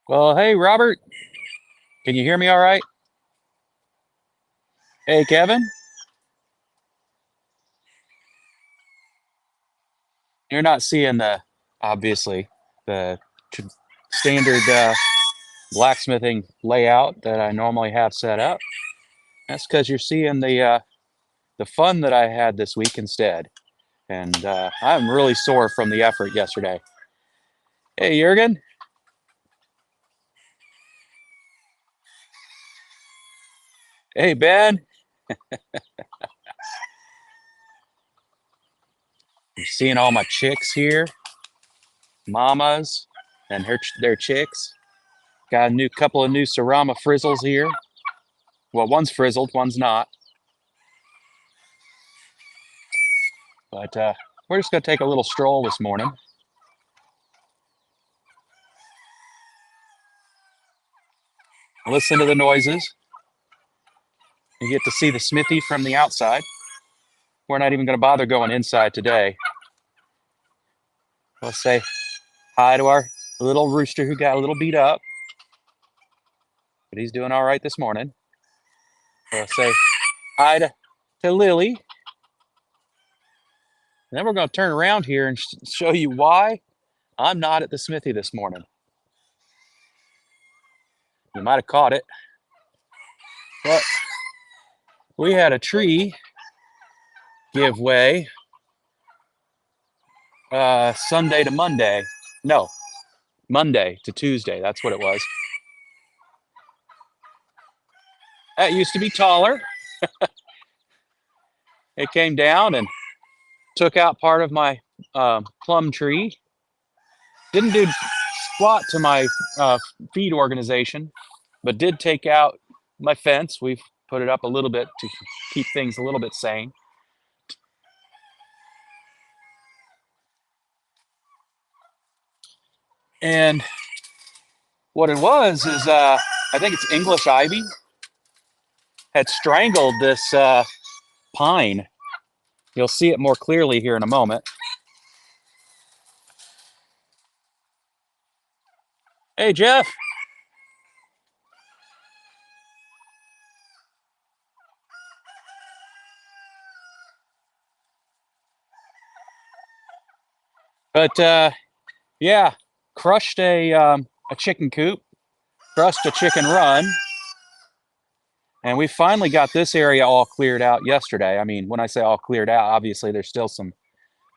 Well, hey, Robert, can you hear me all right? Hey, Kevin, you're not seeing obviously, the tr- standard blacksmithing layout that I normally have set up. That's because you're seeing the fun that I had this week instead. And I'm really sore from the effort yesterday. Hey, Jurgen. Hey, Ben. You're seeing all my chicks here, mamas, and their chicks. Got a new couple of new Cerama frizzles here. Well, one's frizzled, one's not. But we're just going to take a little stroll this morning. Listen to the noises. You get to see the Smithy from the outside. We're not even going to bother going inside today. We'll say hi to our little rooster who got a little beat up, but he's doing all right this morning. We'll say hi to Lily. And then we're going to turn around here and show you why I'm not at the Smithy this morning. You might have caught it, but we had a tree give way Sunday to Monday. No, Monday to Tuesday. That's what it was. That used to be taller. It came down and took out part of my plum tree. Didn't do squat to my feed organization, but did take out my fence. We've put it up a little bit to keep things a little bit sane. And what it was is, I think it's English ivy had strangled this pine. You'll see it more clearly here in a moment. Hey, Jeff. But yeah, crushed a chicken coop, crushed a chicken run, and we finally got this area all cleared out yesterday. I mean, when I say all cleared out, obviously there's still some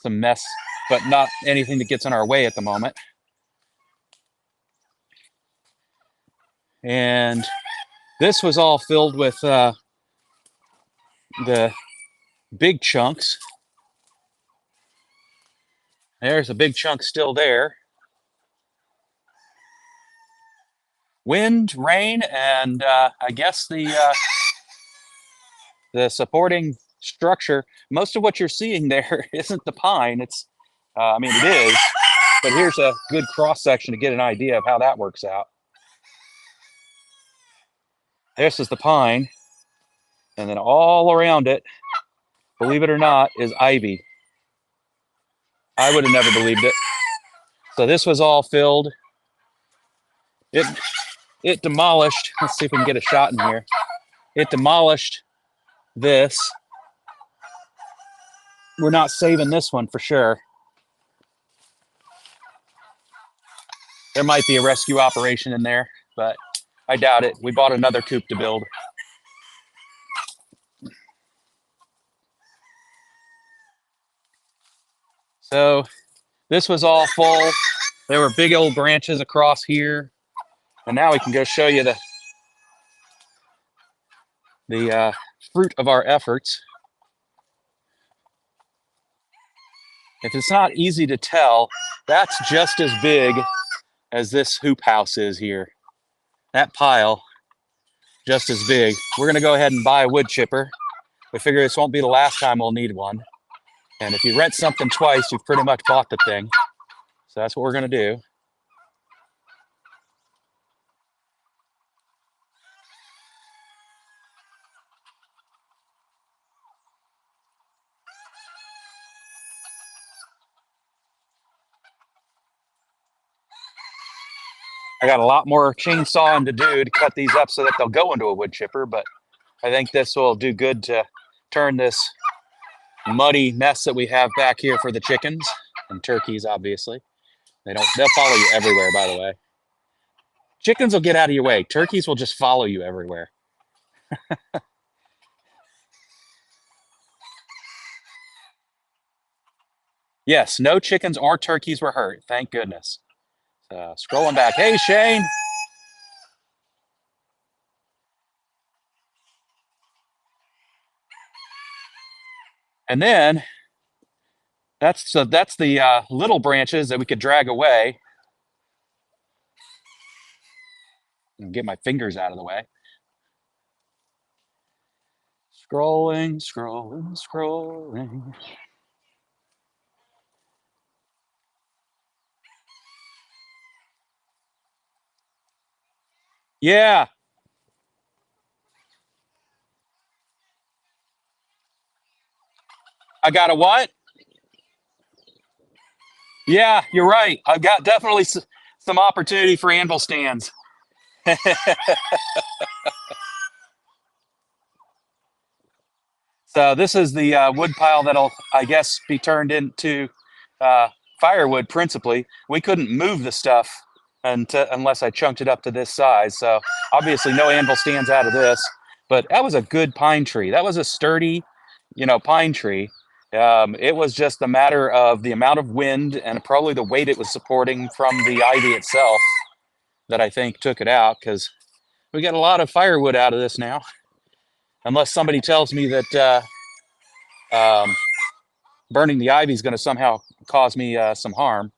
mess, but not anything that gets in our way at the moment. And this was all filled with the big chunks. There's a big chunk still there. Wind, rain, and I guess the supporting structure. Most of what you're seeing there isn't the pine. I mean, it is, but here's a good cross section to get an idea of how that works out. This is the pine, and then all around it, believe it or not, is ivy. I would have never believed it. So this was all filled. It it demolished. Let's see if we can get a shot in here. It demolished this. We're not saving this one for sure. There might be a rescue operation in there, but I doubt it. We bought another coop to build. So this was all full. There were big old branches across here. And now we can go show you the fruit of our efforts. If it's not easy to tell, that's just as big as this hoop house is here. That pile, just as big. We're gonna go ahead and buy a wood chipper. We figure this won't be the last time we'll need one. And if you rent something twice, you've pretty much bought the thing. So that's what we're gonna do. I got a lot more chainsawing to do to cut these up so that they'll go into a wood chipper, but I think this will do good to turn this muddy mess that we have back here for the chickens and turkeys, obviously. They'll follow you everywhere, by the way. Chickens will get out of your way. Turkeys will just follow you everywhere. Yes, no chickens or turkeys were hurt. Thank goodness. So scrolling back. Hey, Shane. And then that's the little branches that we could drag away and get my fingers out of the way. Scrolling, scrolling, scrolling. Yeah, I got a what? Yeah, you're right. I've got definitely some opportunity for anvil stands. So this is the wood pile that'll, I guess, be turned into uh, firewood principally. We couldn't move the stuff unless I chunked it up to this size. So obviously no anvil stands out of this, but that was a good pine tree. That was a sturdy, pine tree. It was just a matter of the amount of wind and probably the weight it was supporting from the ivy itself that I think took it out, because we got a lot of firewood out of this now. Unless somebody tells me that burning the ivy is going to somehow cause me some harm.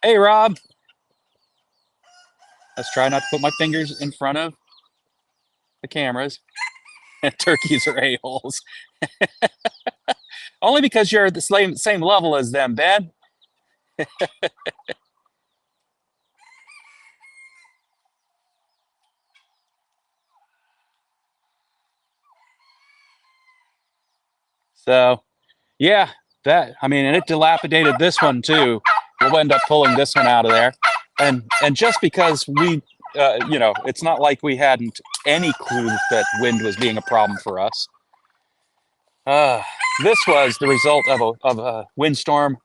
Hey, Rob. Let's try not to put my fingers in front of the cameras. Turkeys are a-holes. Only because you're at the same level as them, Ben. So, yeah, and it dilapidated this one too. We'll end up pulling this one out of there. And just because it's not like we hadn't any clue that wind was being a problem for us. This was the result of a windstorm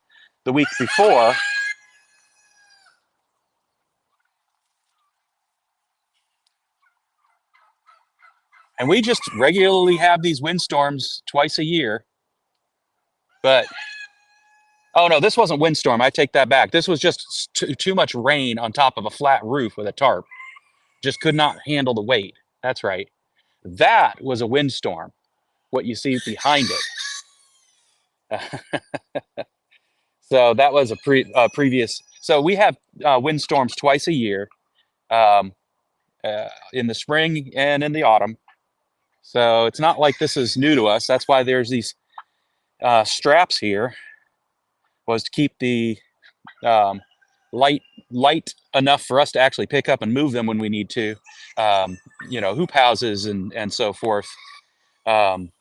the week before. And we just regularly have these windstorms twice a year. But, oh no, this wasn't windstorm. I take that back. This was just too much rain on top of a flat roof with a tarp. Just could not handle the weight. That's right. That was a windstorm, what you see behind it. So that was a previous. So we have windstorms twice a year, in the spring and in the autumn. So it's not like this is new to us. That's why there's these straps here, was to keep the light enough for us to actually pick up and move them when we need to. Hoop houses and so forth, from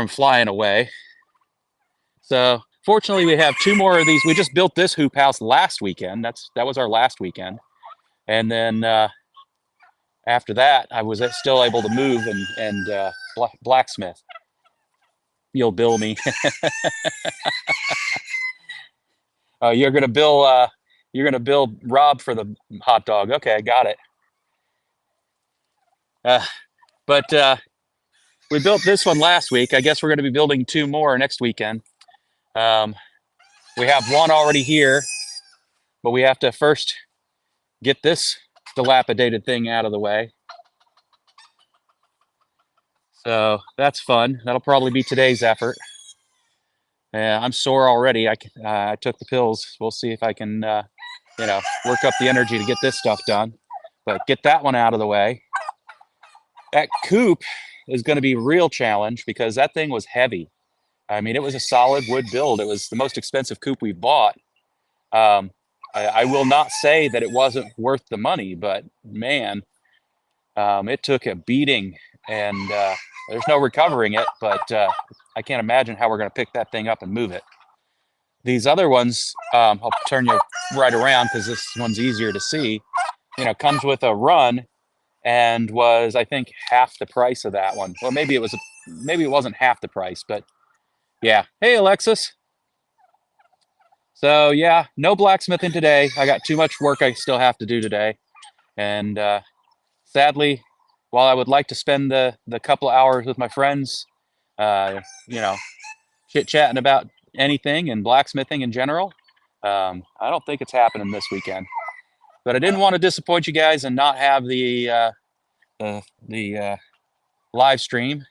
flying away. So fortunately, we have two more of these. We just built this hoop house last weekend. That was our last weekend, and then after that, I was still able to move and blacksmith. You'll bill me. You're gonna bill Rob for the hot dog. Okay, I got it. But we built this one last week. I guess we're going to be building two more next weekend. We have one already here, but we have to first get this dilapidated thing out of the way. So that's fun. That'll probably be today's effort. I'm sore already. I took the pills. We'll see if I can, work up the energy to get this stuff done. But get that one out of the way. That coop is going to be a real challenge because that thing was heavy. I mean, it was a solid wood build. It was the most expensive coop we've bought. I will not say that it wasn't worth the money, but man, it took a beating, and there's no recovering it. But I can't imagine how we're going to pick that thing up and move it. these other ones, I'll turn you right around because this one's easier to see. You know, comes with a run and was, I think, half the price of that one. Well, maybe it wasn't half the price, but yeah. Hey, Alexis. So yeah, no blacksmithing today. I got too much work I still have to do today, and sadly, while I would like to spend the couple of hours with my friends, uh, you know, chit chatting about anything and blacksmithing in general, I don't think it's happening this weekend. But I didn't want to disappoint you guys and not have the live stream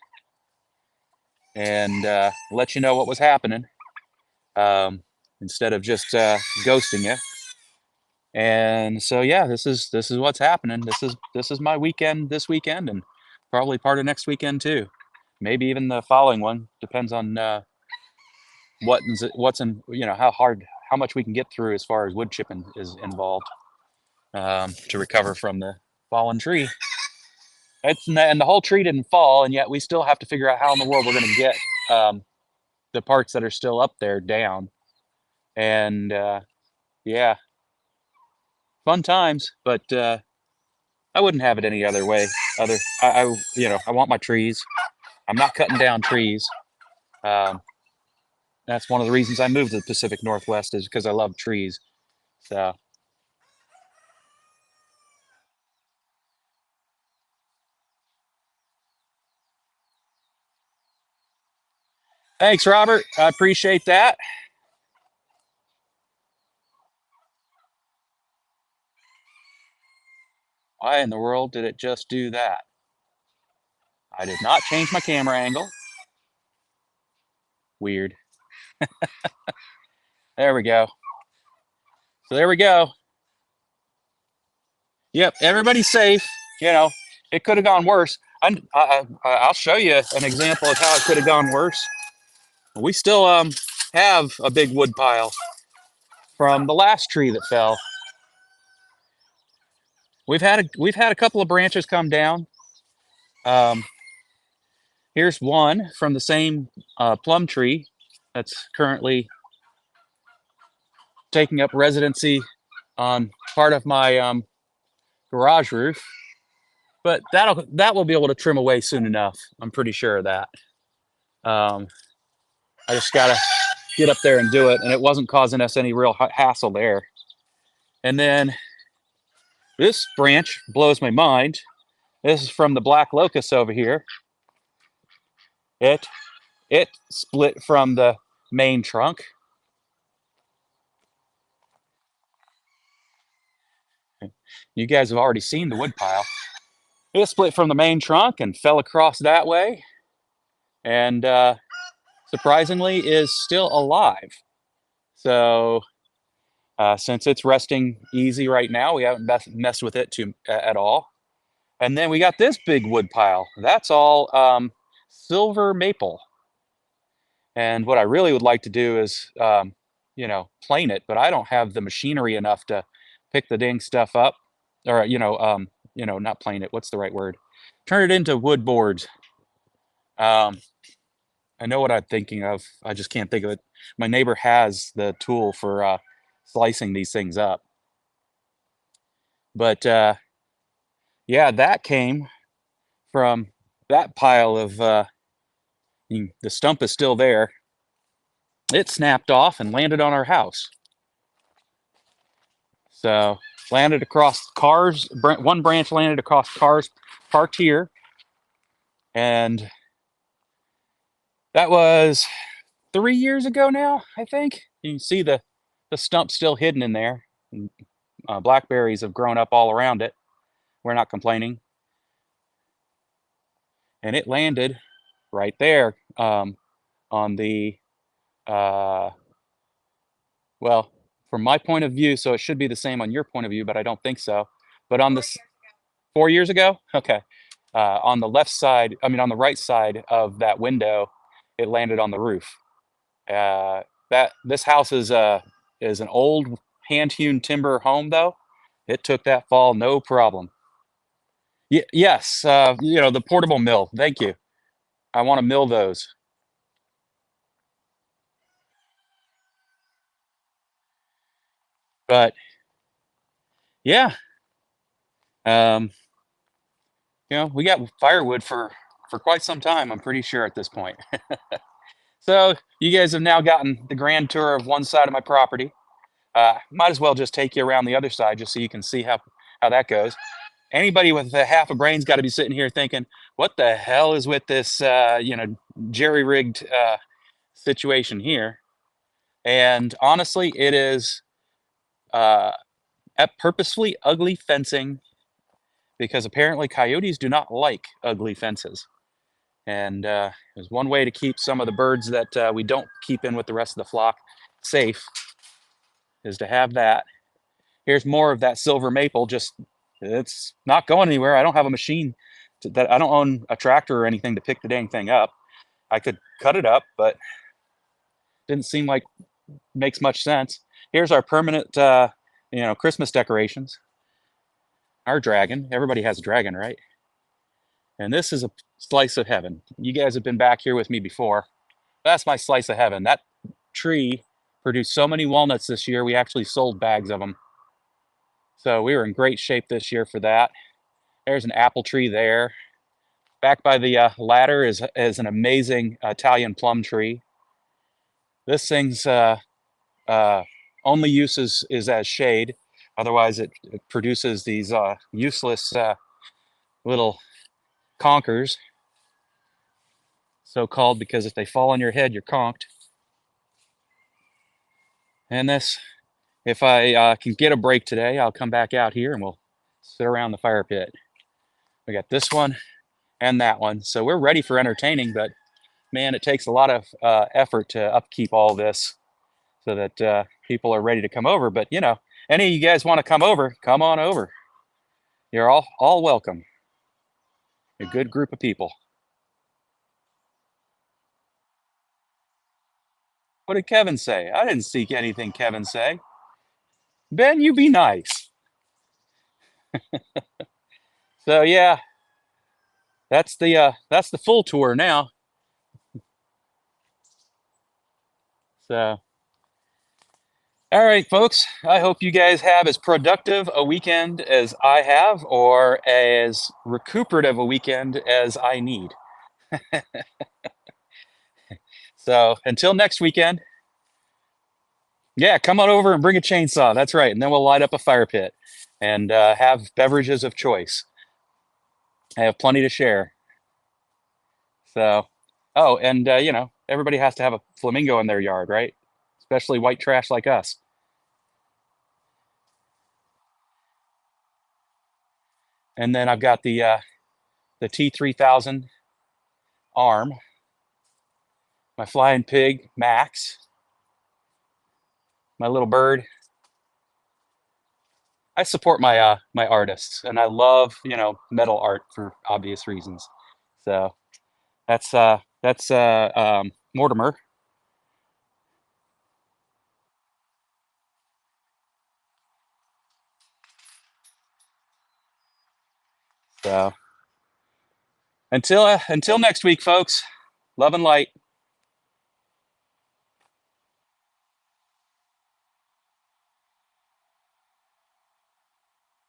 and let you know what was happening, instead of just ghosting you. And so yeah, this is what's happening. This is my weekend this weekend, and probably part of next weekend too. Maybe even the following one. Depends on what's in, you know, how much we can get through as far as wood chipping is involved, to recover from the fallen tree. And the whole tree didn't fall, and yet we still have to figure out how in the world we're going to get the parts that are still up there down. And yeah, fun times, but I wouldn't have it any other way. You know, I want my trees. I'm not cutting down trees. Um, that's one of the reasons I moved to the Pacific Northwest, is because I love trees. So thanks, Robert. I appreciate that. Why in the world did it just do that? I did not change my camera angle. Weird. There we go. So there we go. Yep, everybody's safe. You know, it could have gone worse. I'll show you an example of how it could have gone worse. We still have a big wood pile from the last tree that fell. We've had a couple of branches come down. Um, here's one from the same plum tree that's currently taking up residency on part of my garage roof. But that will be able to trim away soon enough. I'm pretty sure of that. Um, I just gotta get up there and do it, and it wasn't causing us any real hassle there. And then this branch blows my mind. This is from the black locust over here. It split from the main trunk. You guys have already seen the wood pile. It split from the main trunk and fell across that way, and surprisingly is still alive. So since it's resting easy right now, we haven't messed with it at all. And then we got this big wood pile. That's all silver maple. And what I really would like to do is, you know, plane it, but I don't have the machinery enough to pick the dang stuff up, or you know, not plane it. What's the right word? Turn it into wood boards. Um, I know what I'm thinking of. I just can't think of it. My neighbor has the tool for slicing these things up. But yeah, that came from that pile of. The stump is still there. It snapped off and landed on our house. So landed across cars. One branch landed across cars parked here, and that was 3 years ago now, I think. You can see the stump still hidden in there. And, blackberries have grown up all around it. We're not complaining. And it landed right there, on the uh, well, from my point of view. So it should be the same on your point of view, but I don't think so. But on this 4 years ago, okay, on the left side, I mean on the right side of that window, it landed on the roof. That this house is an old hand-hewn timber home, though. It took that fall no problem. Yes, you know, the portable mill. Thank you. I want to mill those. But yeah, um, we got firewood for quite some time. I'm pretty sure at this point. So you guys have now gotten the grand tour of one side of my property. Might as well just take you around the other side just so you can see how that goes. Anybody with a half a brain's got to be sitting here thinking, what the hell is with this, jerry-rigged situation here? And honestly, it is uh, purposefully ugly fencing because apparently coyotes do not like ugly fences. And there's one way to keep some of the birds that we don't keep in with the rest of the flock safe is to have that. Here's more of that silver maple. Just it's not going anywhere. I don't have a machine that I don't own a tractor or anything to pick the dang thing up. I could cut it up, but didn't seem like makes much sense. Here's our permanent, Christmas decorations. Our dragon. Everybody has a dragon, right? And this is a slice of heaven. You guys have been back here with me before. That's my slice of heaven. That tree produced so many walnuts this year. We actually sold bags of them. So we were in great shape this year for that. There's an apple tree there. Back by the ladder is an amazing Italian plum tree. This thing's only use is as shade. Otherwise, it produces these useless little conkers, so called because if they fall on your head, you're conked. And this, if I can get a break today, I'll come back out here and we'll sit around the fire pit. We got this one and that one. So we're ready for entertaining, but man, it takes a lot of effort to upkeep all this so that people are ready to come over. But any of you guys want to come over, come on over. You're all welcome. A good group of people. What did Kevin say? I didn't see anything Kevin say. Ben, you be nice. So yeah, that's the full tour now. So all right, folks. I hope you guys have as productive a weekend as I have, or as recuperative a weekend as I need. So until next weekend, yeah, come on over and bring a chainsaw. That's right, and then we'll light up a fire pit and have beverages of choice. I have plenty to share. So, oh, and everybody has to have a flamingo in their yard, right? Especially white trash like us. And then I've got the T3000 arm, my flying pig Max, my little bird. I support my artists, and I love metal art for obvious reasons. So that's Mortimer. So until next week, folks. Love and light.